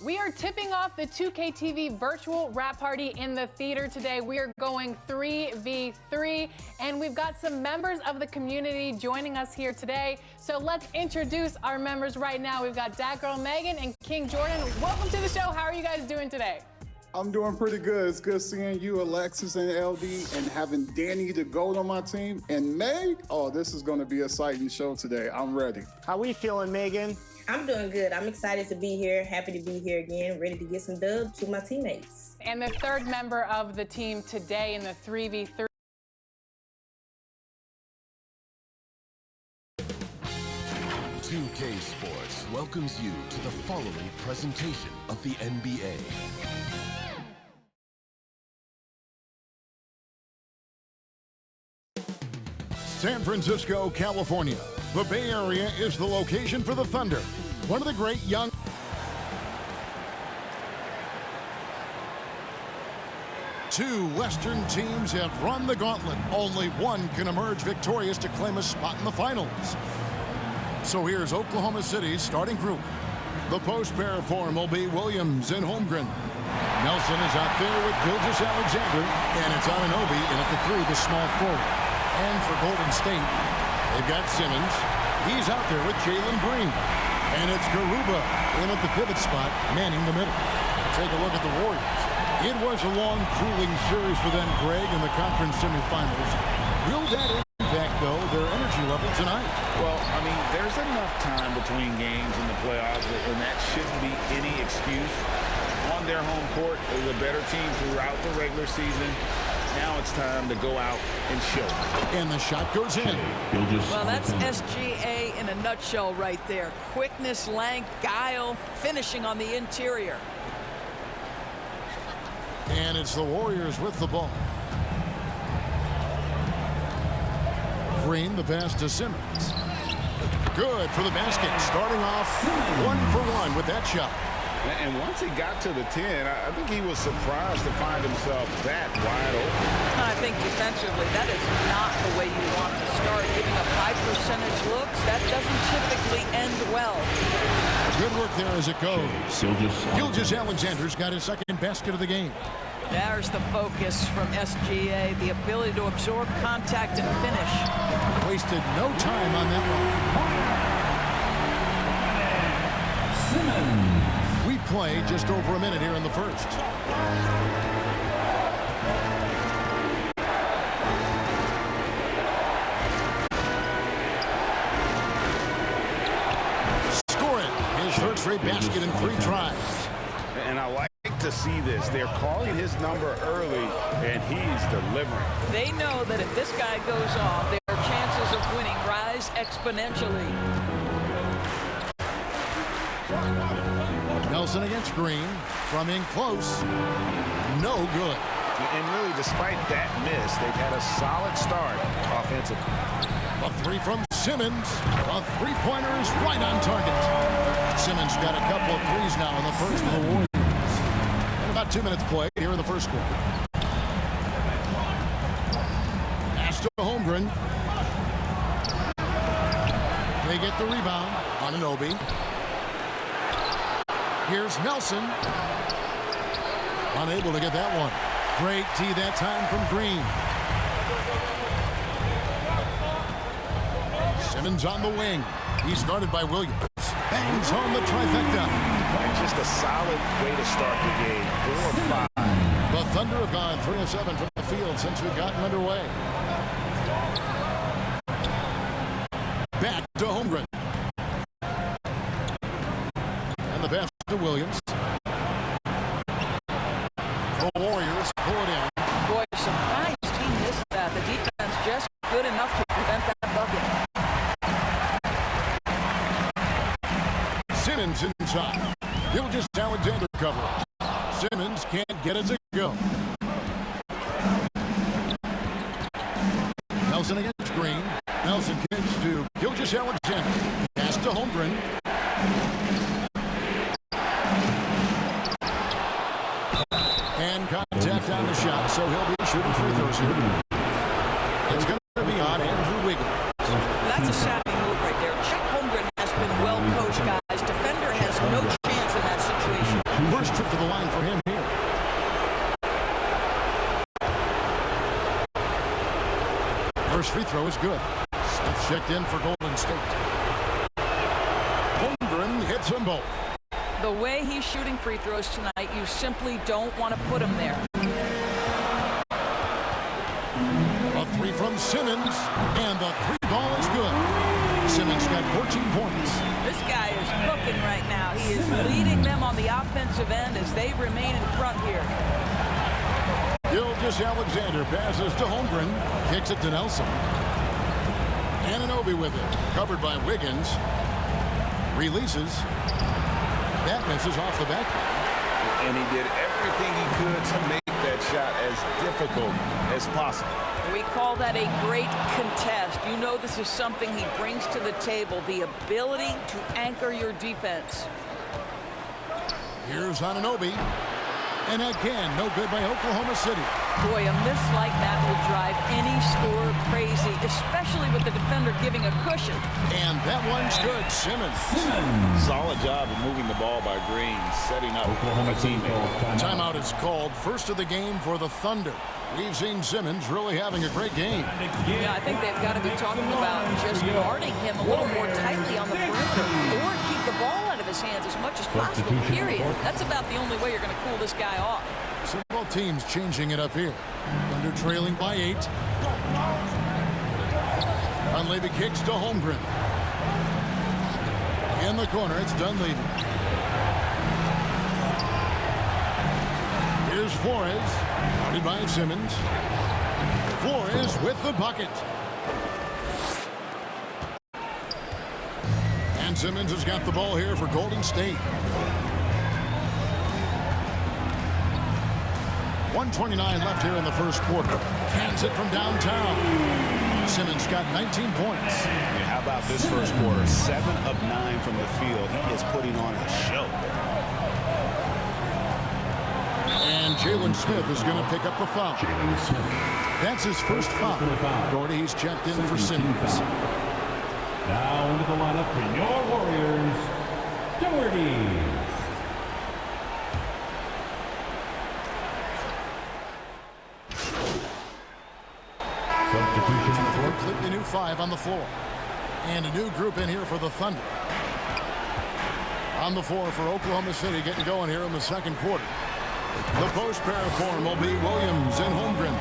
We are tipping off the 2K TV virtual wrap party in the theater today. We are going 3v3, and we've got some members of the community joining us here today. So let's introduce our members right now. We've got Dat Girl Megan and King Jordan. Welcome to the show. How are you guys doing today? I'm doing pretty good. It's good seeing you, Alexis and LD, and having Danny the GOAT on my team. And Meg, oh, this is going to be an exciting show today. I'm ready. How we feeling, Megan? I'm doing good. I'm excited to be here. Happy to be here again. Ready to get some dubs to my teammates. And the third member of the team today in the 3v3. .2K Sports welcomes you to the following presentation of the NBA. San Francisco, California. The Bay Area is the location for the Thunder, one of the great young... Two Western teams have run the gauntlet. Only one can emerge victorious to claim a spot in the finals. So here's Oklahoma City's starting group. The post pair form will be Williams and Holmgren. Nelson is out there with Gilgeous-Alexander, and it's Anunoby in at the 3, the small forward. And for Golden State, they've got Simmons. He's out there with Jalen Green. And it's Garuba in at the pivot spot, manning the middle. Take a look at the Warriors. It was a long, grueling series for them, Greg, in the conference semifinals. Will that impact, though, their energy level tonight? Well, I mean, there's enough time between games in the playoffs, and that shouldn't be any excuse. On their home court, they're the better team throughout the regular season. Now it's time to go out and show. And the shot goes in. Well, that's SGA in a nutshell right there. Quickness, length, guile, finishing on the interior. And it's the Warriors with the ball. Green, the pass to Simmons. Good for the basket. Starting off 1-for-1 with that shot. And once he got to the 10, I think he was surprised to find himself that wide open. I think defensively, that is not the way you want to start. Giving up high percentage looks, that doesn't typically end well. Good work there as it goes. Gilgeous-Alexander's got his second basket of the game. There's the focus from SGA, the ability to absorb contact and finish. Wasted no time on that one. Simmons. We play just over a minute here in the first. Score it. His third straight basket in 3 tries. And I like to see this. They're calling his number early, and he's delivering. They know that if this guy goes off, their chances of winning rise exponentially. Nelson against Green. From in close. No good. And really, despite that miss, they've had a solid start offensively. A 3 from Simmons. A 3-pointer is right on target. Simmons got a couple of threes now in the first of the Warriors. And about 2 minutes played here in the first quarter. Pass to Holmgren. They get the rebound. Anunoby. Here's Nelson. Unable to get that one. Great tee that time from Green. Simmons on the wing. He's guarded by Williams. Bangs home the trifecta. And just a solid way to start the game. 4 of 5. The Thunder have gone 3 of 7 from the field since we've gotten underway. Back to Holmgren. to Williams. The Warriors pull it in. Boy, surprised he missed that. The defense just good enough to prevent that bucket. Simmons inside. Gilgeous-Alexander cover. Simmons can't get it to go. Nelson against Green. Nelson kicks to Gilgeous-Alexander. Pass to Holmgren. And contact on the shot, so he'll be shooting free throws here. It's going to be on Andrew Wiggins. That's a savvy move right there. Chuck Holmgren has been well coached, guys. Defender has no chance in that situation. First trip to the line for him here. First free throw is good. Smith checked in for Golden State. Holmgren hits them both. The way he's shooting free throws tonight, you simply don't want to put him there. A three from Simmons, and the three ball is good. Simmons got 14 points. This guy is cooking right now. He is leading them on the offensive end as they remain in front here. Gilgeous-Alexander passes to Holmgren, kicks it to Nelson. Anunoby with it, covered by Wiggins. Releases. That misses off the back. And he did everything he could to make that shot as difficult as possible. We call that a great contest. You know this is something he brings to the table, the ability to anchor your defense. Here's Anunoby. And again, no good by Oklahoma City. Boy, a miss like that will drive any scorer crazy, especially with the defender giving a cushion. And that one's good. Simmons. Solid job of moving the ball by Green, setting up a teammate. Timeout is called. First of the game for the Thunder. We've seen Simmons really having a great game. Yeah, I think they've got to be talking about just guarding him a little more tightly on the perimeter or keep the ball out of his hands as much as possible, period. That's about the only way you're going to cool this guy off. Several teams changing it up here. Thunder trailing by 8. Dunleavy kicks to Holmgren. In the corner, it's Dunleavy. Here's Flores, guarded by Simmons. Flores with the bucket. And Simmons has got the ball here for Golden State. 1:29 left here in the first quarter. Cans it from downtown. Simmons got 19 points. Yeah, how about this first quarter? 7 of 9 from the field. He is putting on a show. And Jalen Smith is going to pick up the foul. That's his first foul. Gordy, he's checked in for Simmons. Now into the lineup for your Warriors, Doherty. Substitution. A completely new 5 on the floor. And a new group in here for the Thunder. On the floor for Oklahoma City, getting going here in the second quarter. The post pair form will be Williams and Holmgren.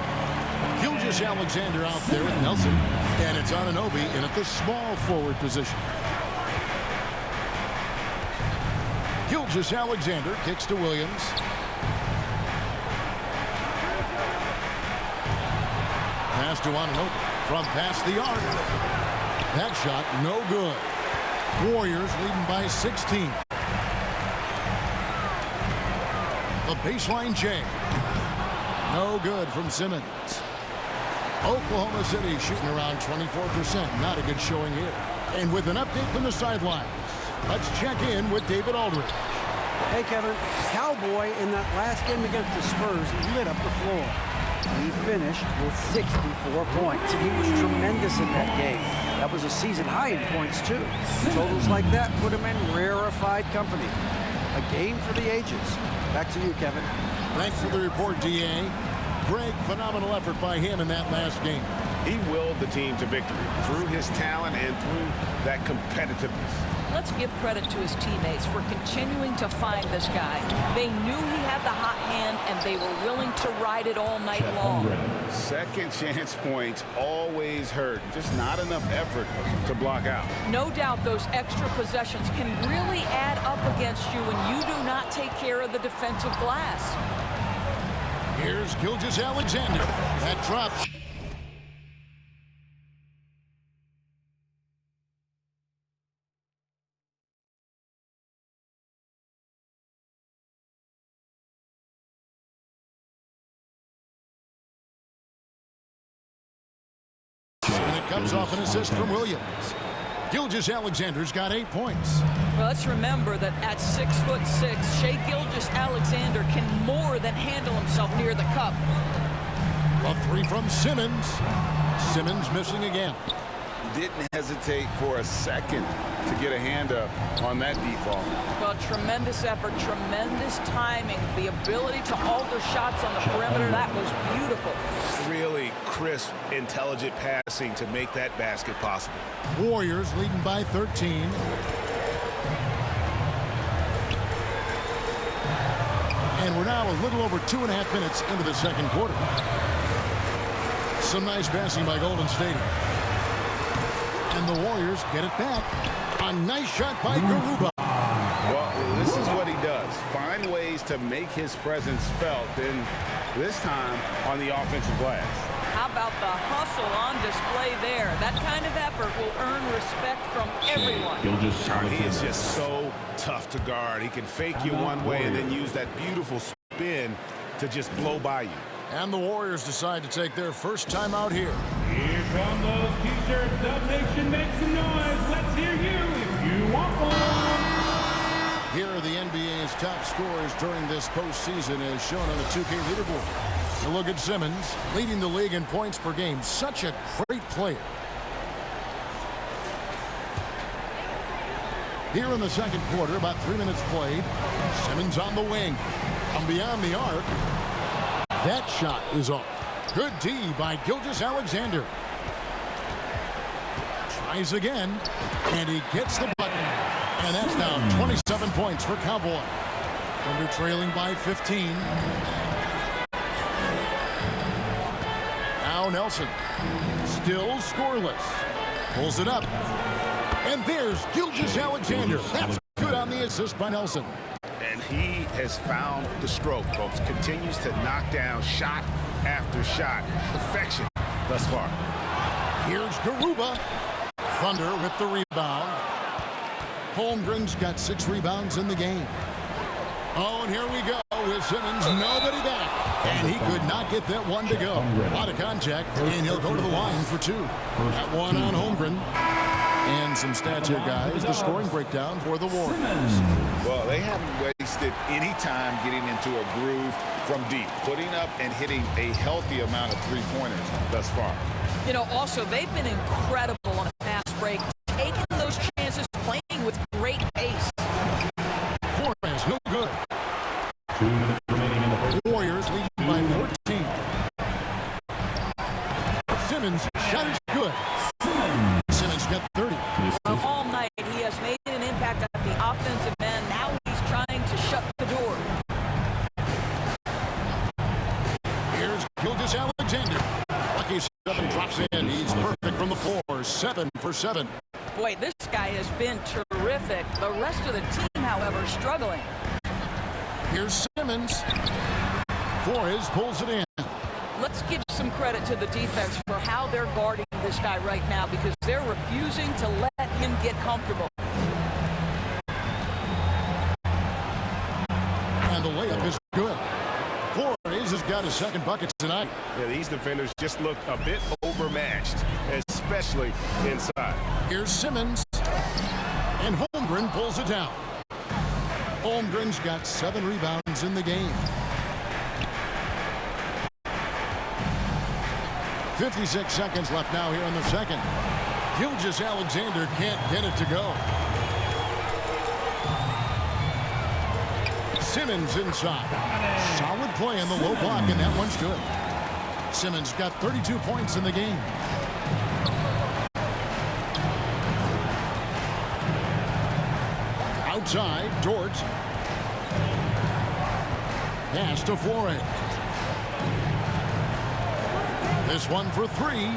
Gilgeous-Alexander out there with Nelson. And it's Anunoby in at the small forward position. Gilgeous-Alexander kicks to Williams. Pass to Anunoby from past the arc. That shot no good. Warriors leading by 16. The baseline J. No good from Simmons. Oklahoma City shooting around 24%. Not a good showing here. And with an update from the sidelines, let's check in with David Aldridge. Hey, Kevin. Cowboy in that last game against the Spurs lit up the floor. He finished with 64 points. He was tremendous in that game. That was a season high in points, too. Totals like that put him in rarefied company. A game for the ages. Back to you, Kevin. Thanks for the report, D.A. Great, phenomenal effort by him in that last game. He willed the team to victory through his talent and through that competitiveness. let's give credit to his teammates for continuing to find this guy. They knew he had the hot hand, and they were willing to ride it all night long. Second chance points always hurt. Just not enough effort to block out. No doubt those extra possessions can really add up against you when you do not take care of the defensive glass. Here's Gilgeous-Alexander. That drops. And it comes off an assist from Williams. Gilgeous-Alexander's got 8 points. Well, let's remember that at 6'6", Shai Gilgeous-Alexander can more than handle himself near the cup. A three from Simmons. Simmons missing again. Didn't hesitate for a second to get a hand up on that deep ball. Well, tremendous effort, tremendous timing, the ability to alter shots on the perimeter. That was beautiful. Really crisp, intelligent passing to make that basket possible. Warriors leading by 13. And we're now a little over 2.5 minutes into the second quarter. Some nice passing by Golden State. And the Warriors get it back. A nice shot by Garuba. Well, this is what he does. Find ways to make his presence felt, and this time on the offensive glass. How about the hustle on display there? That kind of effort will earn respect from everyone. He is just so tough to guard. He can fake you one way and then use that beautiful spin to just blow by you. And the Warriors decide to take their first time out here. Here come those T-shirts. Dub Nation, make some noise. Let's hear you if you want one. Here are the NBA's top scorers during this postseason as shown on the 2K leaderboard. You look at Simmons, leading the league in points per game. Such a great player. Here in the second quarter, about 3 minutes played. Simmons on the wing. From beyond the arc. That shot is off. Good D by Gilgeous-Alexander. Tries again, and he gets the button. And that's now 27 points for Cowboy. Thunder trailing by 15. Now Nelson. Still scoreless. Pulls it up. And there's Gilgeous-Alexander. That's good on the assist by Nelson. And he has found the stroke, folks. Continues to knock down shot after shot. Perfection thus far. Here's Garuba. Thunder with the rebound. Holmgren's got 6 rebounds in the game. Oh, and here we go with Simmons. Nobody back. And he could not get that one to go. A lot of contact, and he'll go to the line for 2. That one on Holmgren. And some stats here, guys. The scoring breakdown for the Warriors. Well, they haven't wasted any time getting into a groove from deep, putting up and hitting a healthy amount of three-pointers thus far. You know, also, they've been incredible on a fast break, taking those chances, playing with great pace. Flores, no good. 2 minutes remaining in the first. Warriors leading by 14. Simmons, shot is good. Simmons got 30. All night, he has made an impact at the offensive end. Now he's trying to shut the door. Here's Gilgeous-Alexander. Lucky 7 drops in. He's perfect from the floor. 7 for 7. Boy, this guy has been terrific. The rest of the team, however, struggling. Here's Simmons. Flores pulls it in. Let's give some credit to the defense for how they're guarding this guy right now, because they're refusing to let him get comfortable. And the layup is good. Flores has got his second bucket tonight. Yeah, these defenders just look a bit overmatched, especially inside. Here's Simmons. And Holmgren pulls it down. Holmgren's got 7 rebounds in the game. 56 seconds left now here in the second. Gilgeous-Alexander can't get it to go. Simmons inside. Solid play in the low block, and that one's good. Simmons got 32 points in the game. outside. Dort. Pass to Flores. This one for three.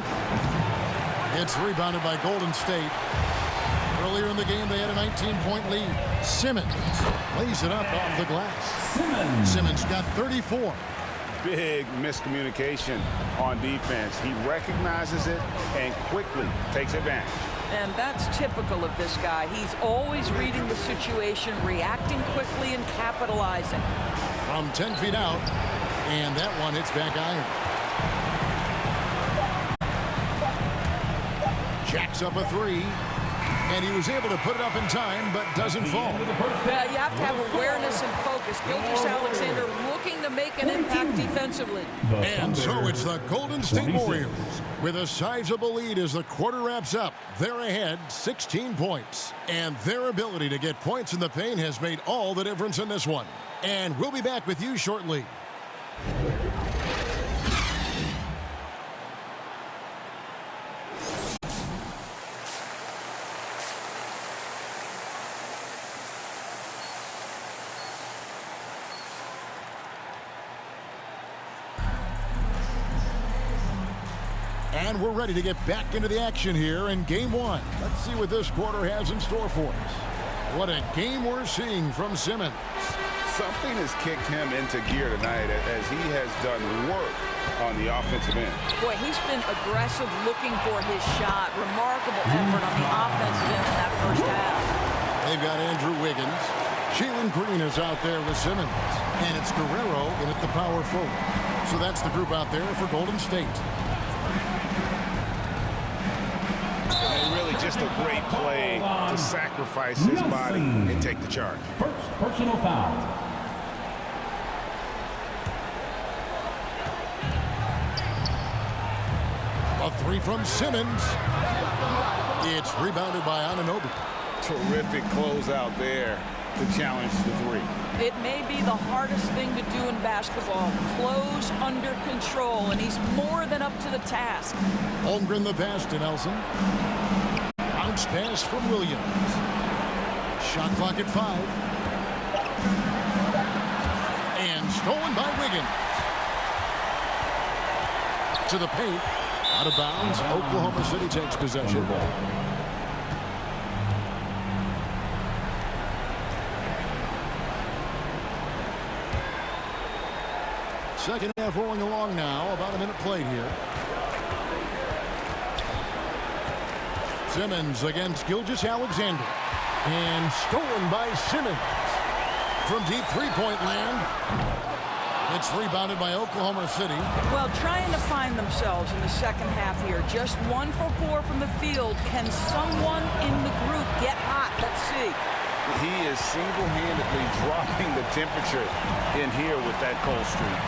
It's rebounded by Golden State. Earlier in the game, they had a 19-point lead. Simmons lays it up off the glass. Simmons got 34. Big miscommunication on defense. He recognizes it and quickly takes advantage. And that's typical of this guy. He's always reading the situation, reacting quickly, and capitalizing. From 10 feet out, and that one hits back iron. Jacks up a three, and he was able to put it up in time, but doesn't fall. Yeah, you have to have awareness and focus. Gilgeous-Alexander looking to make an impact defensively. And so it's the Golden State Warriors with a sizable lead as the quarter wraps up. They're ahead 16 points, and their ability to get points in the paint has made all the difference in this one. And we'll be back with you shortly. And we're ready to get back into the action here in game one. Let's see what this quarter has in store for us. What a game we're seeing from Simmons. Something has kicked him into gear tonight as he has done work on the offensive end. Boy, he's been aggressive looking for his shot. Remarkable effort on the offensive end in that first half. They've got Andrew Wiggins. Jalen Green is out there with Simmons. And it's Guerrero in at the power forward. So that's the group out there for Golden State. Really just a great play to sacrifice his body and take the charge. First personal foul. A three from Simmons. It's rebounded by Anunoby. Terrific closeout there to challenge the three. It may be the hardest thing to do in basketball. Close under control, and he's more than up to the task. Holmgren the pass to Nelson. Bounce pass from Williams. Shot clock at 5. And stolen by Wiggins. To the paint. Out of bounds. Oklahoma City takes possession. Second half rolling along now. About a minute played here. Simmons against Gilgeous-Alexander. And stolen by Simmons. From deep three-point land. It's rebounded by Oklahoma City. Well, trying to find themselves in the second half here. Just 1 for 4 from the field. Can someone in the group get hot? Let's see. He is single-handedly dropping the temperature in here with that cold streak.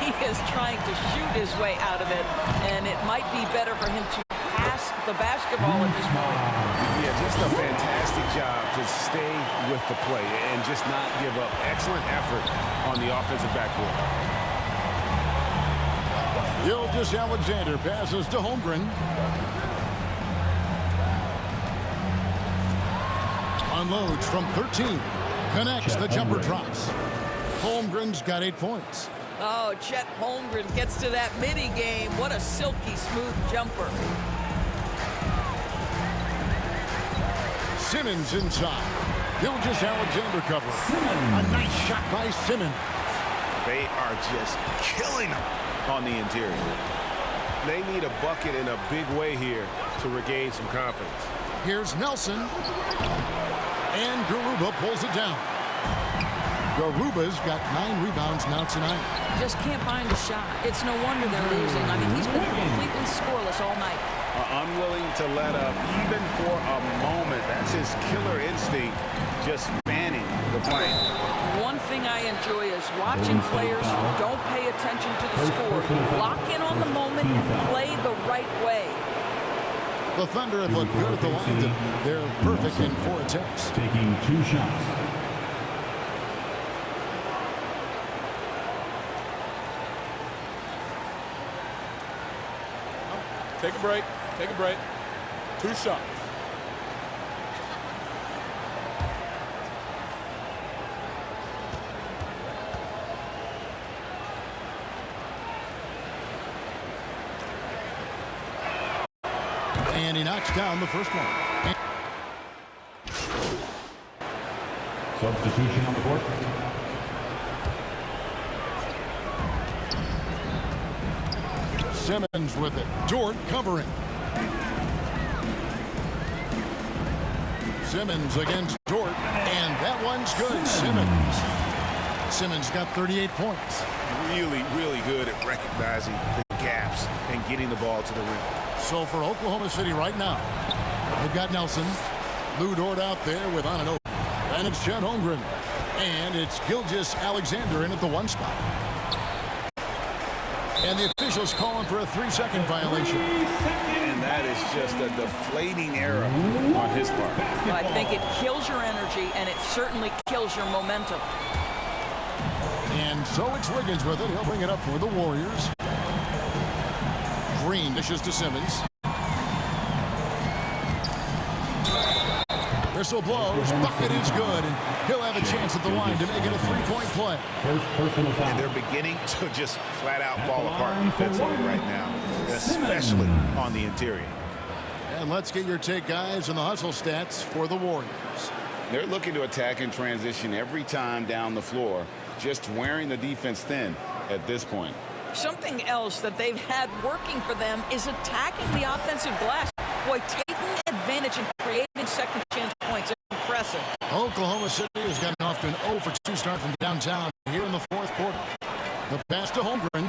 He is trying to shoot his way out of it, and it might be better for him to pass the basketball at this point. Yeah, just a fantastic job to stay with the play and just not give up. Excellent effort on the offensive backboard. Gilgeous-Alexander passes to Holmgren. Unloads from 13. Connects, the jumper drops. Holmgren's got 8 points. Oh, Chet Holmgren gets to that midi game. What a silky smooth jumper. Simmons inside. Gilgeous-Alexander cover. A nice shot by Simmons. They are just killing him on the interior. They need a bucket in a big way here to regain some confidence. Here's Nelson. And Garuba pulls it down. Garuba's got 9 rebounds now tonight. Just can't find a shot. It's no wonder they're losing. I mean, he's been completely scoreless all night. Unwilling to let up even for a moment. That's his killer instinct, just fanning the flame. One thing I enjoy is watching players who don't pay attention to the score, lock in on the moment and play the right way. The Thunder have looked good at the line. They're perfect in 4 attempts. Taking 2 shots. Take a break. Take a break. 2 shots. And he knocks down the first one. Substitution on the court. Simmons with it. Dort covering. Simmons against Dort, and that one's good. Simmons got 38 points. Really, really good at recognizing the gaps and getting the ball to the rim. So for Oklahoma City right now, they've got Nelson, Lou Dort out there with on and over. And it's Chet Holmgren. And it's Gilgeous Alexander in at the 1 spot. And the officials calling for a 3-second violation. And that is just a deflating error on his part. Well, I think it kills your energy, and it certainly kills your momentum. And so it's Wiggins with it. He'll bring it up for the Warriors. Green dishes to Simmons. Whistle blows. Bucket is good. And he'll have a chance at the line to make it a 3-point play. And they're beginning to just flat out fall apart defensively right now, especially on the interior. And let's get your take, guys, on the hustle stats for the Warriors. They're looking to attack and transition every time down the floor, just wearing the defense thin at this point. Something else that they've had working for them is attacking the offensive glass. Boy, taking advantage and creating second chance points is impressive. Oklahoma City has gotten off to an 0-for-2 start from downtown here in the 4th quarter. The pass to Holmgren.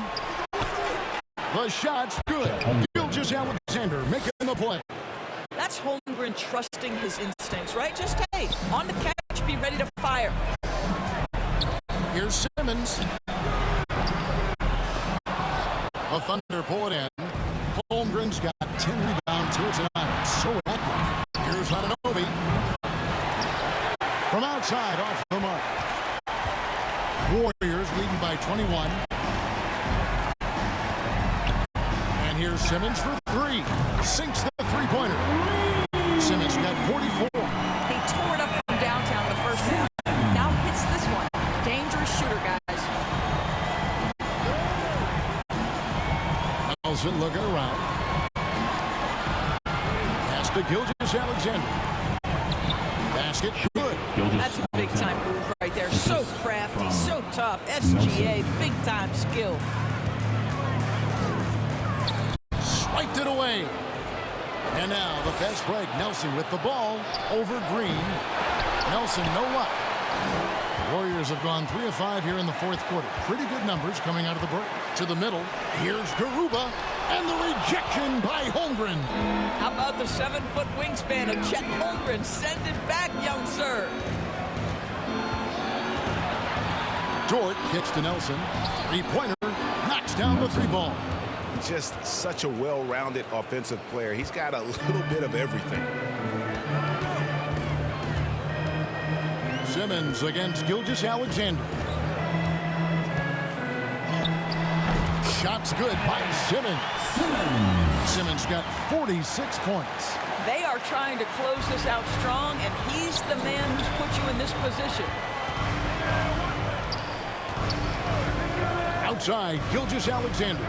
The shot's good. Gilgeous Alexander making the play. That's Holmgren trusting his instincts, right? Just, hey, on the catch, be ready to fire. Here's Simmons. The Thunder pull it in. Holmgren's got 10 rebounds here tonight. So active. Here's Anunoby. From outside, off the mark. Warriors leading by 21. And here's Simmons for 3. Sinks the three-pointer. Simmons got 44. He tore it up from downtown the first half. Now hits this one. Dangerous shooter, guys. Nelson looking around. Pass to Gilgeous Alexander. Basket good. That's a big-time move right there. So crafty, so tough. SGA, big-time skill. Swiped it away. And now the fast break. Nelson with the ball over Green. Nelson, no luck. Warriors have gone 3 of 5 here in the 4th quarter. Pretty good numbers coming out of the break. To the middle. Here's Garuba. And the rejection by Holmgren. How about the 7-foot wingspan of Chet Holmgren? Send it back, young sir. Dort kicks to Nelson. 3-pointer. Knocks down the 3-ball. Just such a well-rounded offensive player. He's got a little bit of everything. Simmons against Gilgeous Alexander. Shot's good by Simmons. Simmons got 46 points. They are trying to close this out strong, and he's the man who's put you in this position. Outside, Gilgeous Alexander.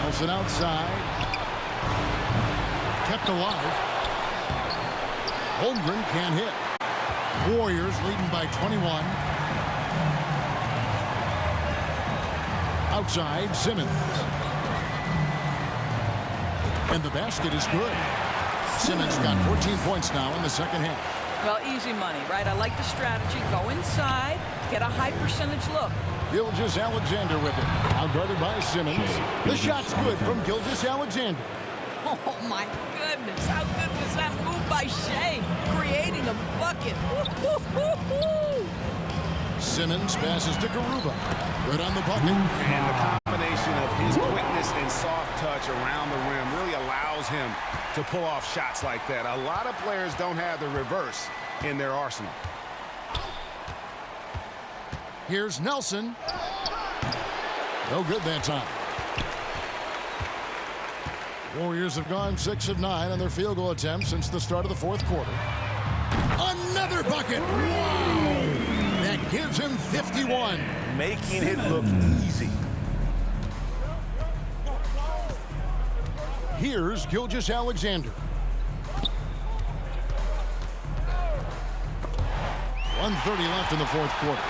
Nelson outside. Kept alive. Holmgren can't hit. Warriors leading by 21. Outside, Simmons. And the basket is good. Simmons got 14 points now in the second half. Well, easy money, right? I like the strategy. Go inside, get a high percentage look. Gilgeous Alexander with it. Outguarded by Simmons. The shot's good from Gilgeous Alexander. Oh, my goodness. How good was that move by Shea? Creating a bucket. Woo-hoo-hoo-hoo. Simmons passes to Garuba. Good on the bucket. And the combination of his quickness and soft touch around the rim really allows him to pull off shots like that. A lot of players don't have the reverse in their arsenal. Here's Nelson. No good that time. Warriors have gone 6 of 9 on their field goal attempts since the start of the 4th quarter. Another bucket. Wow. That gives him 51. Making it look easy. Here's Gilgeous-Alexander. 1:30 left in the fourth quarter.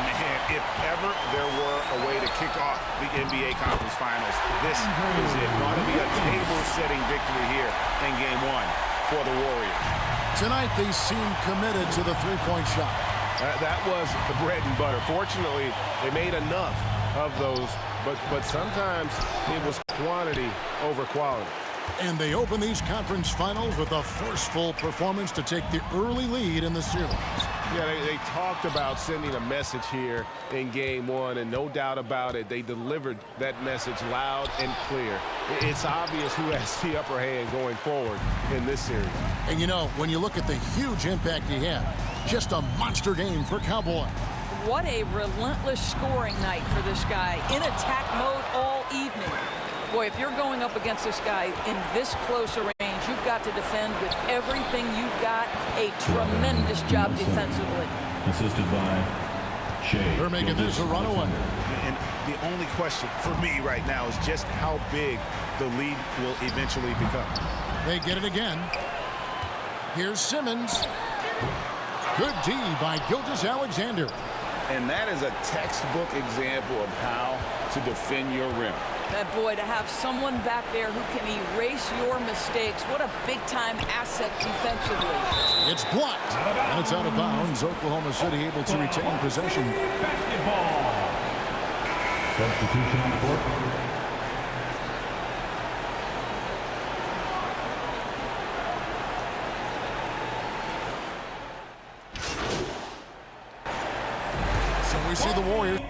Man, if ever there were a way to kick off the NBA Conference Finals, this is it. Going to be a table-setting victory here in Game 1 for the Warriors. Tonight, they seem committed to the three-point shot. That was the bread and butter. Fortunately, they made enough of those, but sometimes it was quantity over quality. And they open these conference finals with a forceful performance to take the early lead in the series. Yeah, they talked about sending a message here in Game 1, and no doubt about it, they delivered that message loud and clear. It's obvious who has the upper hand going forward in this series. And you know, when you look at the huge impact he had, just a monster game for Cowboy. What a relentless scoring night for this guy. In attack mode all evening. Boy, if you're going up against this guy in this close a range, you've got to defend with everything you've got. A tremendous job defensively. Assisted by Shea. They're making this a runaway. And the only question for me right now is just how big the lead will eventually become. They get it again. Here's Simmons. Good D by Gilgeous-Alexander. And that is a textbook example of how to defend your rim. That boy, to have someone back there who can erase your mistakes. What a big-time asset defensively. It's blocked, and it's out of bounds. Oklahoma City able to retain possession. Basketball. Substitution on the court. So we see the Warriors.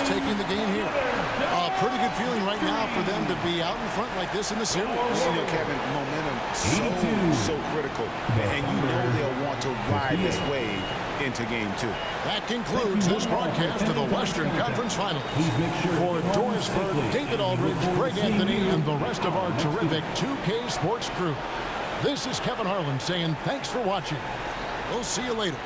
Taking the game here. Pretty good feeling right now for them to be out in front like this in the series. You know, Kevin, momentum so critical, and you know they'll want to ride this wave into Game 2. That concludes this broadcast of the Western Conference Finals. For Doris Berg, David Aldridge, Greg Anthony, and the rest of our terrific 2K Sports crew, this is Kevin Harlan saying thanks for watching. We'll see you later.